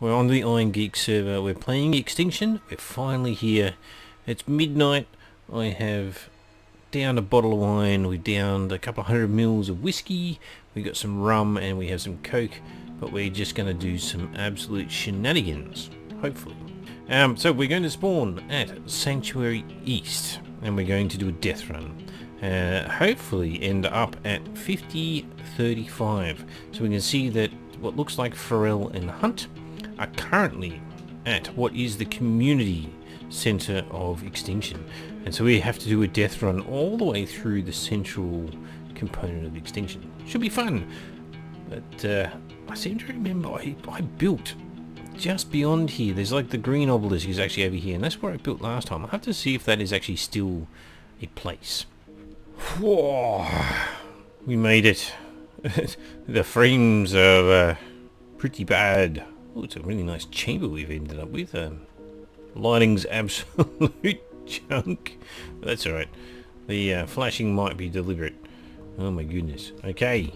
We're on the Iron Geek server. We're playing Extinction. We're finally here. It's midnight. I have downed a bottle of wine. We downed a couple of 100 mils of whiskey. We got some rum and we have some coke. But we're just going to do some absolute shenanigans. Hopefully. So we're going to spawn at Sanctuary East. And we're going to do a death run. Hopefully end up at 50-35. So we can see that what looks like Pharrell and Hunt are currently at what is the community center of Extinction, and so we have to do a death run all the way through the central component of Extinction. Should be fun, but I seem to remember I built just beyond here. There's like the green obelisk is actually over here, and that's where I built last time. I'll have to see if that is actually still a place. Whoa, we made it. The frames are pretty bad. Oh, it's a really nice chamber we've ended up with. Lighting's absolute junk. But that's alright. The flashing might be deliberate. Oh my goodness. Okay.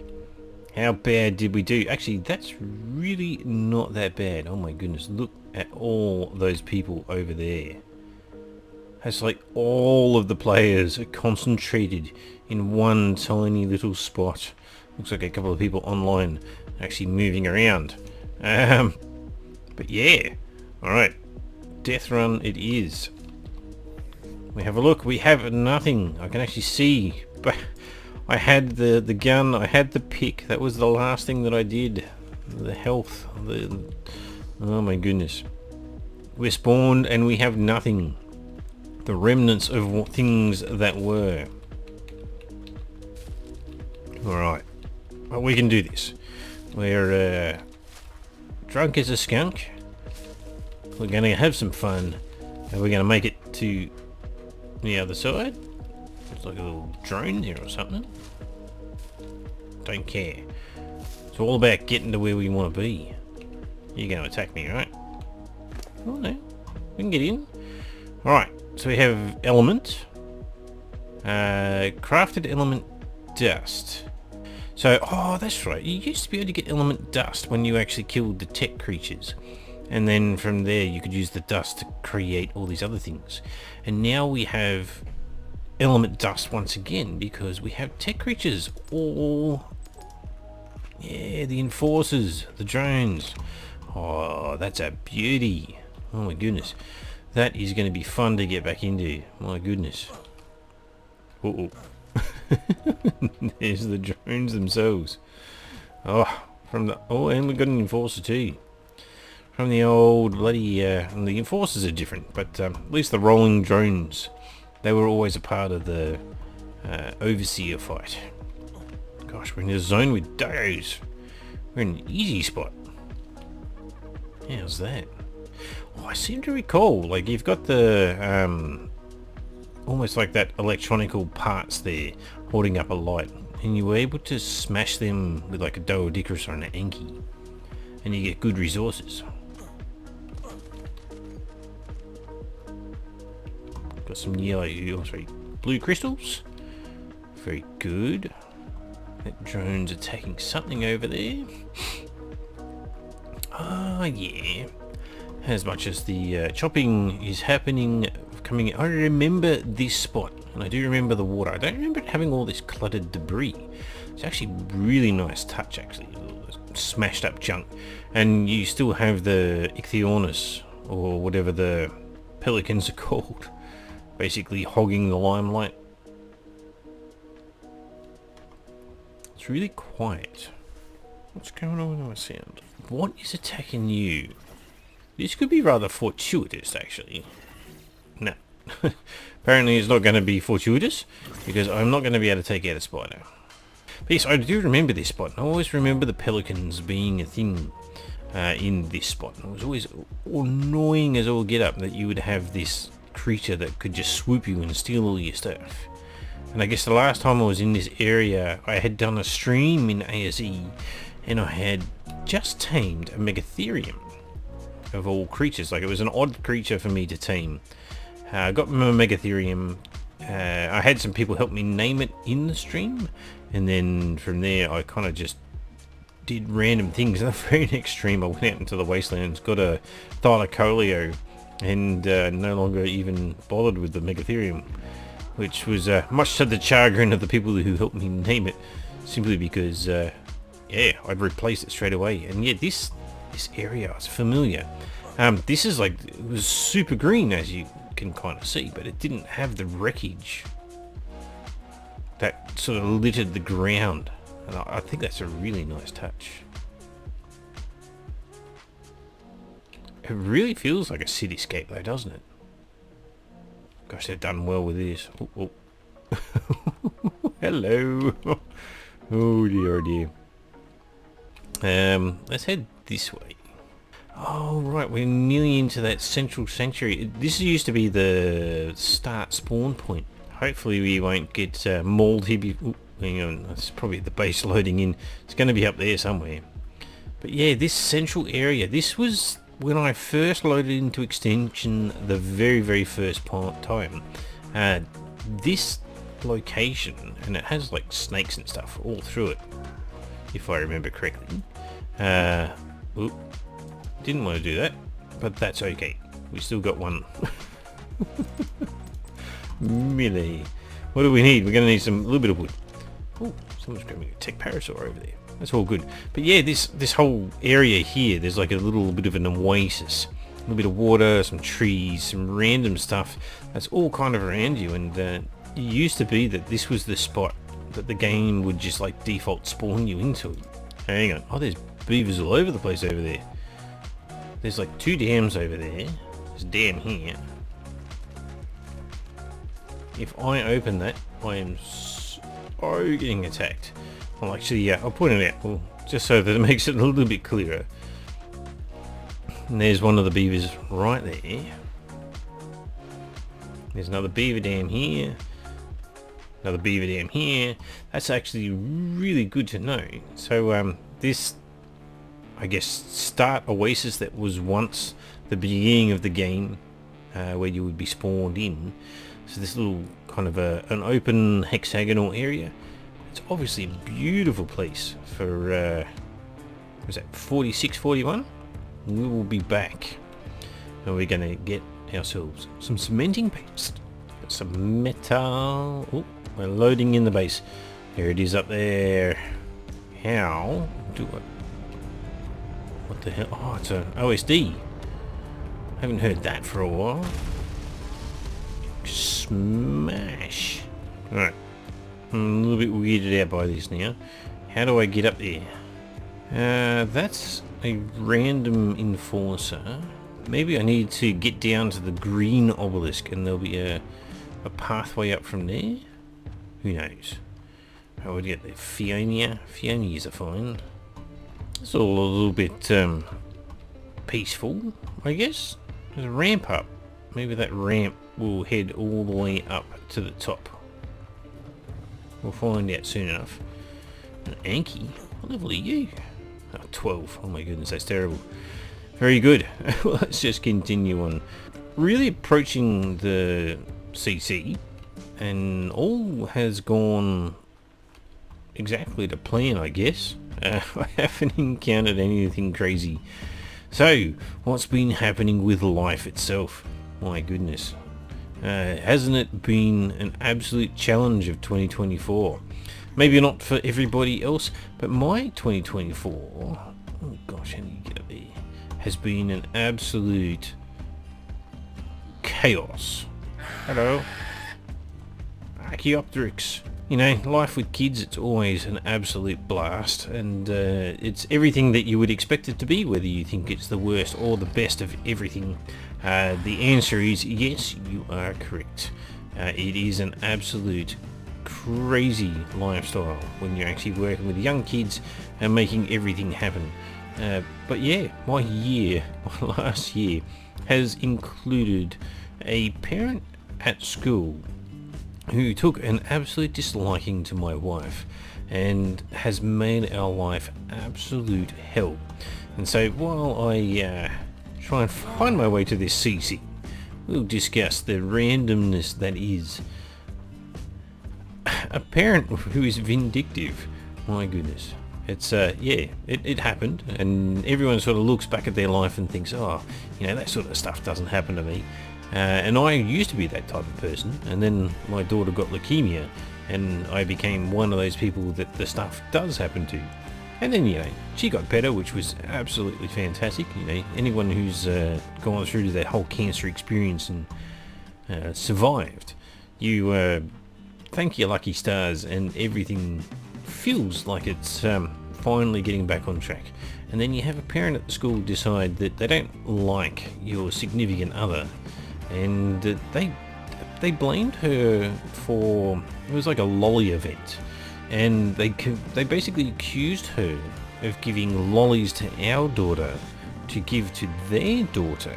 How bad did we do? Actually, that's really not that bad. Oh my goodness. Look at all those people over there. It's like all of the players are concentrated in one tiny little spot. Looks like a couple of people online actually moving around. But yeah, alright, death run it is. We have a look, we have nothing. I can actually see, but I had the gun, I had the pick, that was the last thing that I did. The health, oh my goodness. We're spawned and we have nothing. The remnants of things that were. Alright, well, we can do this. We're drunk as a skunk. We're gonna have some fun, and we're gonna make it to the other side. It's like a little drone there or something. Don't care. It's all about getting to where we want to be. You're gonna attack me, right? Oh no, we can get in. Alright, so we have element. Crafted element dust. So, oh, that's right. You used to be able to get element dust when you actually killed the tech creatures. And then from there you could use the dust to create all these other things. And now we have element dust once again because we have tech creatures. All, yeah, the enforcers, the drones. Oh, that's a beauty. Oh my goodness. That is going to be fun to get back into. My goodness. Uh-oh. There's the drones themselves. Oh, and we got an enforcer too. From the old bloody, and the enforcers are different, but at least the rolling drones, they were always a part of the overseer fight. Gosh, we're in a zone with dios. We're in an easy spot. How's that? Oh, I seem to recall, like you've got the almost like that electronical parts there holding up a light, and you were able to smash them with like a Doedicurus or an Anki, and you get good resources. Got some yellow, oh sorry, blue crystals. Very good. That drone's attacking something over there. Ah, yeah. As much as the chopping is happening, coming in. I remember this spot, and I do remember the water. I don't remember it having all this cluttered debris. It's actually really nice touch, actually. Smashed up junk. And you still have the Ichthyornis, or whatever the pelicans are called, basically hogging the limelight. It's really quiet. What's going on with my sound? What is attacking you? This could be rather fortuitous, actually. No. Apparently it's not going to be fortuitous, because I'm not going to be able to take out a spider. But yes, I do remember this spot. I always remember the pelicans being a thing in this spot. It was always annoying as all get up that you would have this creature that could just swoop you and steal all your stuff. And I guess the last time I was in this area, I had done a stream in ASE, and I had just tamed a Megatherium. Of all creatures, like it was an odd creature for me to tame. I got my Megatherium. I had some people help me name it in the stream, and then from there I kind of just did random things. And the very next stream I went out into the wastelands, got a thylacoleo, and no longer even bothered with the megatherium, which was much to the chagrin of the people who helped me name it, simply because yeah, I'd replaced it straight away. And yeah, this area is familiar. This is like, it was super green, as you can kind of see, but it didn't have the wreckage that sort of littered the ground, and I think that's a really nice touch. It really feels like a cityscape though, doesn't it? Gosh, they've done well with this. Oh, oh. Hello. Oh dear, oh dear. Let's head this way. Oh right, we're nearly into that central sanctuary. This used to be the start spawn point. Hopefully we won't get mauled here. Hang on, that's probably the base loading in. It's going to be up there somewhere. But yeah, this central area, this was when I first loaded into Extinction the very first time. This location, and it has like snakes and stuff all through it, if I remember correctly. Didn't want to do that, but that's okay. We still got one. Melee. What do we need? We're going to need a little bit of wood. Oh, someone's grabbing a tech parasaur over there. That's all good. But yeah, this whole area here, there's like a little bit of an oasis. A little bit of water, some trees, some random stuff. That's all kind of around you. And it used to be that this was the spot that the game would just like default spawn you into. Hang on. Oh, there's beavers all over the place over there. There's like 2 dams over there. There's a dam here. If I open that, I am so getting attacked. Well, actually, I'll point it out, well, just so that it makes it a little bit clearer. And there's one of the beavers right there. There's another beaver dam here. Another beaver dam here. That's actually really good to know. So this, I guess, start oasis that was once the beginning of the game, where you would be spawned in. So this little kind of an open hexagonal area. It's obviously a beautiful place for, was that 46, 41? We will be back. And we're going to get ourselves some cementing paste. Some metal. Oh, we're loading in the base. There it is up there. How do I... What the hell? Oh, it's an OSD. I haven't heard that for a while. Smash. Alright. I'm a little bit weirded out by this now. How do I get up there? That's a random enforcer. Maybe I need to get down to the green obelisk and there'll be a pathway up from there? Who knows? I would get the Fionia. Fionias are fine. It's all a little bit peaceful, I guess. There's a ramp up. Maybe that ramp will head all the way up to the top. We'll find out soon enough. An Anki? What level are you? Oh, 12. Oh my goodness, that's terrible. Very good. Well, let's just continue on. Really approaching the CC, and all has gone exactly to plan, I guess. I haven't encountered anything crazy. So, what's been happening with life itself? My goodness. Hasn't it been an absolute challenge of 2024? Maybe not for everybody else, but my 2024, oh gosh, how do you get up there, has been an absolute chaos. Hello. Archaeopteryx. You know, life with kids, it's always an absolute blast, and it's everything that you would expect it to be, whether you think it's the worst or the best of everything. The answer is yes, you are correct. It is an absolute crazy lifestyle when you're actually working with young kids and making everything happen. But yeah, my last year has included a parent at school who took an absolute disliking to my wife and has made our life absolute hell. And so while I try and find my way to this CC, we'll discuss the randomness that is a parent who is vindictive. My goodness. It's yeah, it happened, and everyone sort of looks back at their life and thinks, oh, you know, that sort of stuff doesn't happen to me. And I used to be that type of person, and then my daughter got leukemia, and I became one of those people that the stuff does happen to. And then, you know, she got better, which was absolutely fantastic. You know, anyone who's gone through that whole cancer experience and survived, you thank your lucky stars, and everything feels like it's finally getting back on track. And then you have a parent at the school decide that they don't like your significant other, and they blamed her for, it was like a lolly event, and they basically accused her of giving lollies to our daughter to give to their daughter,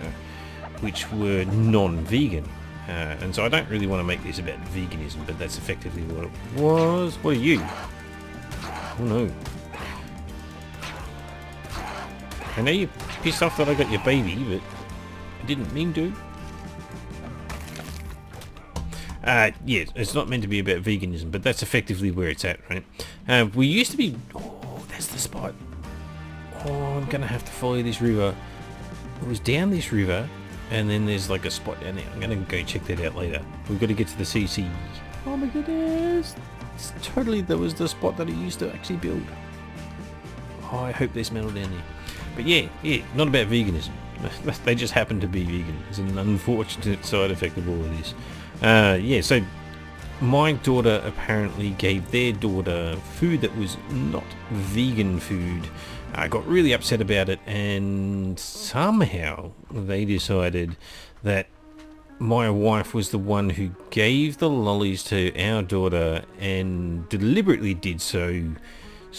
which were non-vegan. And so I don't really want to make this about veganism, but that's effectively what it was. What are you? Oh no. I know you're pissed off that I got your baby, but I didn't mean to. Yeah, it's not meant to be about veganism, but that's effectively where it's at, right? We used to be... Oh, that's the spot. Oh, I'm going to have to follow this river. It was down this river, and then there's like a spot down there. I'm going to go check that out later. We've got to get to the CC. Oh my goodness. It's totally... That was the spot that I used to actually build. Oh, I hope there's metal down there. But yeah, not about veganism. They just happen to be vegan. It's an unfortunate side effect of all of this. Yeah, so my daughter apparently gave their daughter food that was not vegan food. I got really upset about it, and somehow they decided that my wife was the one who gave the lollies to our daughter, and deliberately did so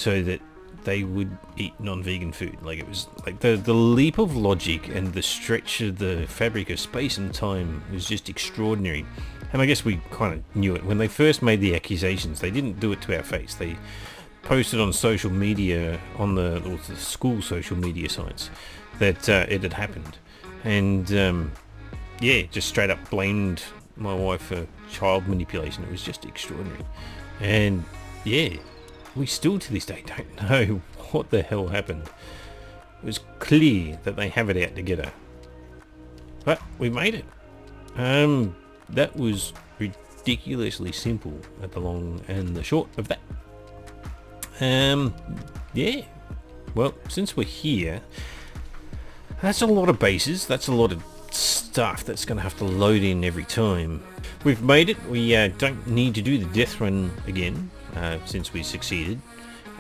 that they would eat non-vegan food. Like, it was like the leap of logic and the stretch of the fabric of space and time was just extraordinary. And I guess we kind of knew it when they first made the accusations. They didn't do it to our face. They posted on social media, on the school social media sites, that it had happened, and yeah, just straight up blamed my wife for child manipulation. It was just extraordinary. And yeah, we still to this day don't know what the hell happened. It was clear that they have it out to get her, but we made it. That was ridiculously simple at the long and the short of that. Yeah, well, since we're here, that's a lot of bases, that's a lot of stuff that's going to have to load in every time. We've made it. We don't need to do the death run again, since we succeeded.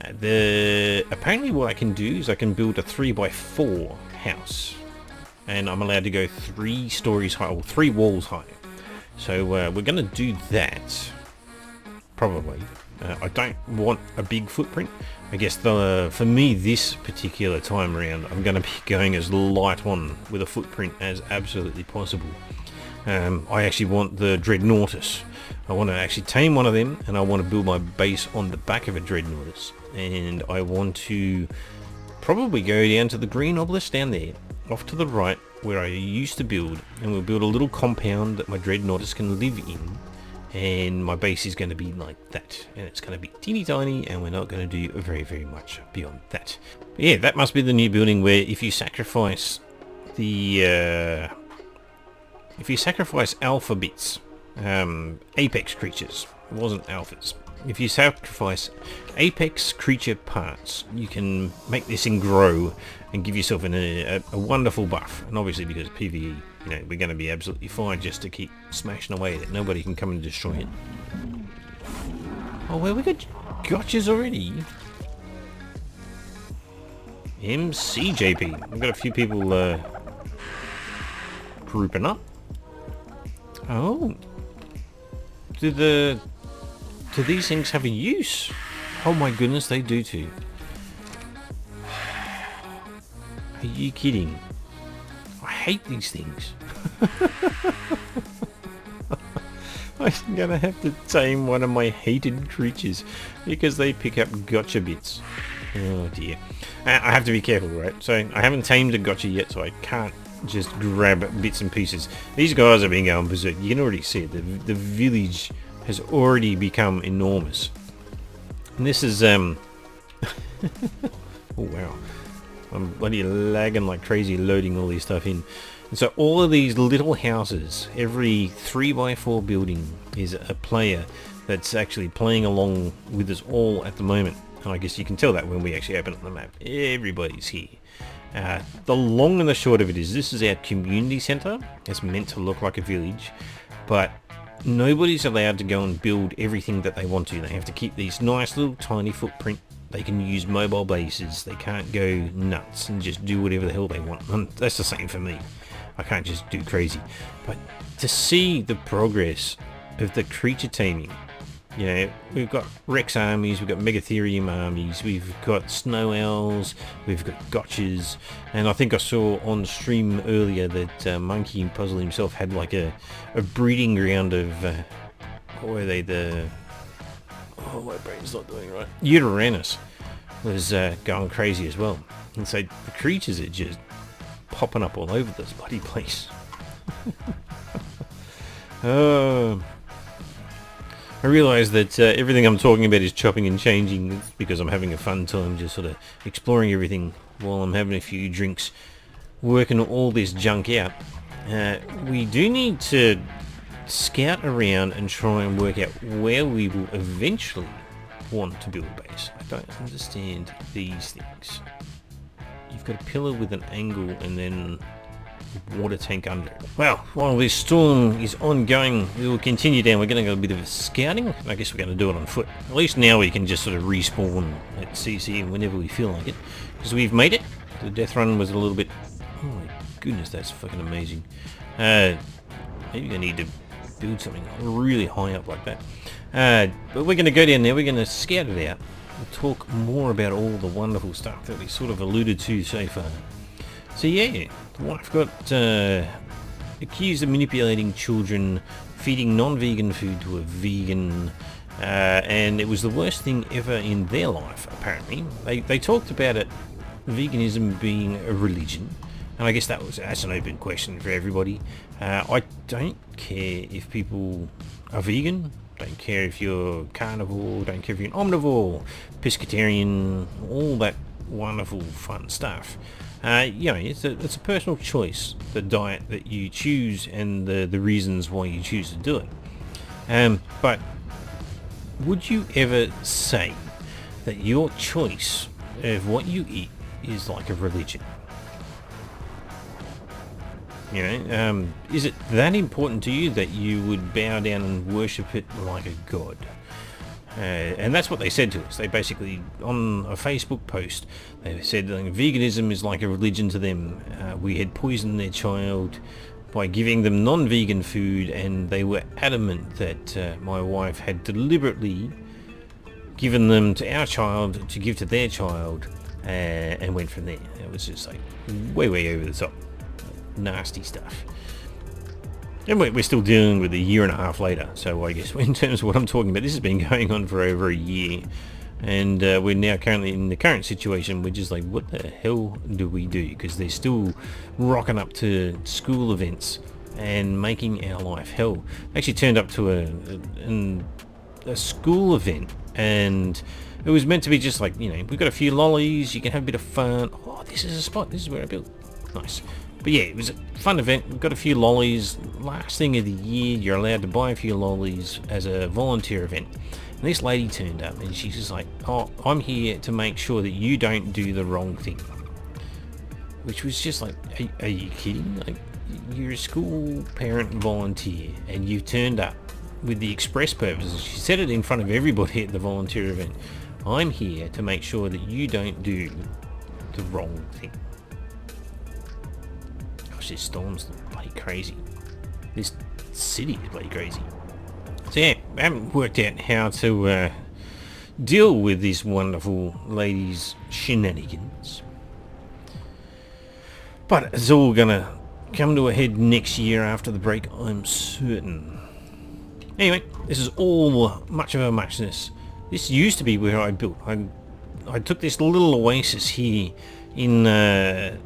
Apparently what I can do is I can build a 3x4 house, and I'm allowed to go 3 stories high, or 3 walls high. So we're going to do that, probably. I don't want a big footprint. I guess for me this particular time around, I'm going to be going as light on with a footprint as absolutely possible. I actually want the Dreadnoughtus. I want to actually tame one of them, and I want to build my base on the back of a Dreadnoughtus. And I want to probably go down to the green obelisk down there, off to the right, where I used to build, and we'll build a little compound that my Dreadnoughtus can live in, and my base is going to be like that, and it's going to be teeny tiny, and we're not going to do very, very much beyond that. But yeah, that must be the new building where if you sacrifice the alpha bits, apex creatures, it wasn't alphas. If you sacrifice apex creature parts, you can make this thing grow and give yourself a wonderful buff. And obviously, because PvE, you know, we're going to be absolutely fine just to keep smashing away at it. Nobody can come and destroy it. Oh, well, we got gotchas already. MCJP. We've got a few people grouping up. Oh. Do these things have a use? Oh my goodness, they do too. Are you kidding? I hate these things. I'm gonna have to tame one of my hated creatures because they pick up gotcha bits. Oh dear. I have to be careful, right? So I haven't tamed a gotcha yet, so I can't just grab bits and pieces. These guys have been going berserk. You can already see it. The village has already become enormous. And this is Oh wow, I'm bloody lagging like crazy loading all this stuff in. And so all of these little houses, every 3x4 building is a player that's actually playing along with us all at the moment. And I guess you can tell that when we actually open up the map. Everybody's here. The long and the short of it is this is our community centre. It's meant to look like a village, but nobody's allowed to go and build everything that they want to. They have to keep these nice little tiny footprint. They can use mobile bases. They can't go nuts and just do whatever the hell they want. And that's the same for me. I can't just do crazy. But to see the progress of the creature taming, you know, we've got Rex armies, we've got Megatherium armies, we've got Snow Owls, we've got Gotchas, and I think I saw on stream earlier that Monkey Puzzle himself had like a breeding ground of, what were they, oh, my brain's not doing right, Uranus was going crazy as well. And so the creatures are just popping up all over this bloody place. I realise that everything I'm talking about is chopping and changing because I'm having a fun time just sort of exploring everything while I'm having a few drinks, working all this junk out. We do need to scout around and try and work out where we will eventually want to build a base. I don't understand these things. You've got a pillar with an angle and then water tank under it. Well, while this storm is ongoing, we will continue down. We're going to go a bit of a scouting. I guess we're going to do it on foot. At least now we can just sort of respawn at CC whenever we feel like it. Because we've made it. The death run was a little bit... Oh my goodness, that's fucking amazing. Maybe I need to build something really high up like that. But we're going to go down there. We're going to scout it out. We'll talk more about all the wonderful stuff that we sort of alluded to so far. So yeah, the wife got accused of manipulating children, feeding non-vegan food to a vegan, and it was the worst thing ever in their life, apparently. They talked about it, veganism being a religion, and I guess that's an open question for everybody. I don't care if people are vegan, don't care if you're carnivore, don't care if you're an omnivore, pescatarian, all that wonderful fun stuff. You know, it's a personal choice, the diet that you choose and the reasons why you choose to do it. But would you ever say that your choice of what you eat is like a religion? You know, is it that important to you that you would bow down and worship it like a god? And that's what they said to us. They basically, on a Facebook post, they said veganism is like a religion to them. We had poisoned their child by giving them non-vegan food, and they were adamant that my wife had deliberately given them to our child to give to their child, and went from there. It was just like way over the top. Nasty stuff. And we're still dealing with a year and a half later, so I guess in terms of what I'm talking about, this has been going on for over a year, and we're now currently in the current situation. We're just like, what the hell do we do? Because they're still rocking up to school events and making our life hell. Actually turned up to a school event, and it was meant to be just like, you know, we've got a few lollies, you can have a bit of fun. Oh, this is a spot, this is where I built. Nice. But yeah, it was a fun event. We've got a few lollies. Last thing of the year, you're allowed to buy a few lollies as a volunteer event. And this lady turned up and she's just like, oh, I'm here to make sure that you don't do the wrong thing. Which was just like, are you kidding? Like, you're a school parent volunteer and you've turned up with the express purpose. She said it in front of everybody at the volunteer event. I'm here to make sure that you don't do the wrong thing. This storm's bloody crazy. This city is bloody crazy. So yeah, I haven't worked out how to deal with this wonderful lady's shenanigans. But it's all gonna come to a head next year after the break, I'm certain. Anyway, this is all much of a muchness. This used to be where I built. I took this little oasis here in the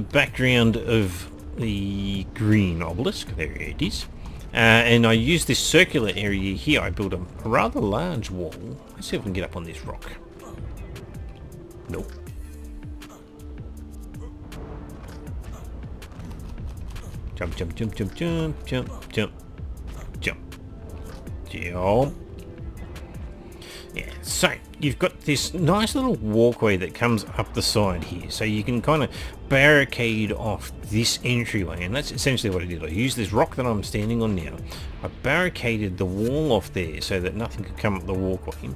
background of the green obelisk, there it is, and I used this circular area here. I built a rather large wall. Let's see if we can get up on this rock. Nope. Jump, jump, jump, jump, jump, jump, jump, jump. Jump. Yeah, so you've got this nice little walkway that comes up the side here, so you can kind of barricade off this entryway, and that's essentially what I did. I used this rock that I'm standing on now. I barricaded the wall off there so that nothing could come up the walkway,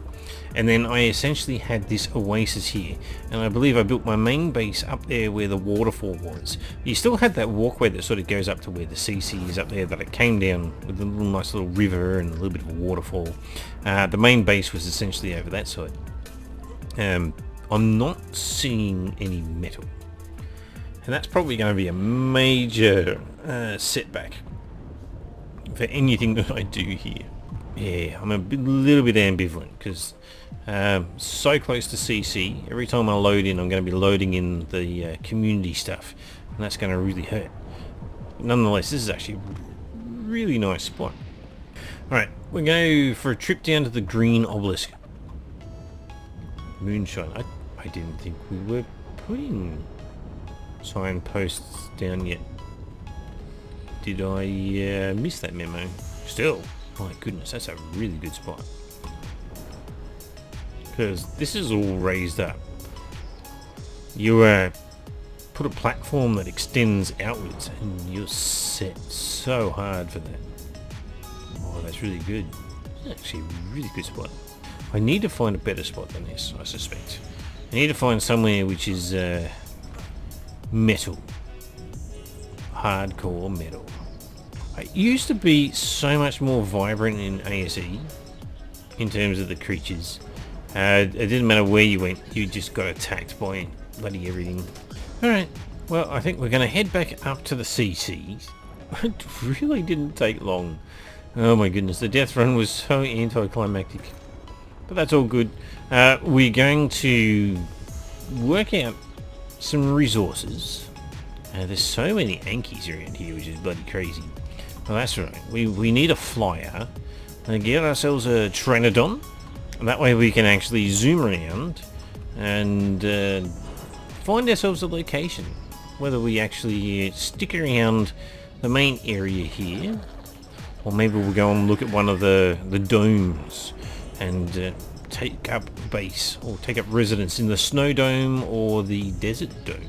and then I essentially had this oasis here, and I believe I built my main base up there where the waterfall was. You still had that walkway that sort of goes up to where the CC is up there, that it came down with a little nice little river and a little bit of a waterfall. The main base was essentially over that side. I'm not seeing any metal, and that's probably going to be a major setback for anything that I do here. Yeah, I'm little bit ambivalent because so close to CC. Every time I load in, I'm going to be loading in the community stuff, and that's going to really hurt. Nonetheless, this is actually a really nice spot. Alright, we're going for a trip down to the green obelisk. Moonshine. I didn't think we were putting signposts down yet. Did I miss that memo? Still, my goodness, that's a really good spot. Because this is all raised up. You put a platform that extends outwards and you're set so hard for that. Oh, that's really good. That's actually a really good spot. I need to find a better spot than this, I suspect. I need to find somewhere which is metal. Hardcore metal. It used to be so much more vibrant in ASE in terms of the creatures. It didn't matter where you went, you just got attacked by bloody everything. Alright, well I think we're going to head back up to the CCs. It really didn't take long. Oh my goodness, the death run was so anticlimactic. But that's all good. We're going to work out some resources. There's so many Ankies around here, which is bloody crazy. Well, that's right. We need a flyer. Get ourselves a Pteranodon. And that way we can actually zoom around and find ourselves a location. Whether we actually stick around the main area here, or maybe we'll go and look at one of the domes and take up base or take up residence in the snow dome or the desert dome.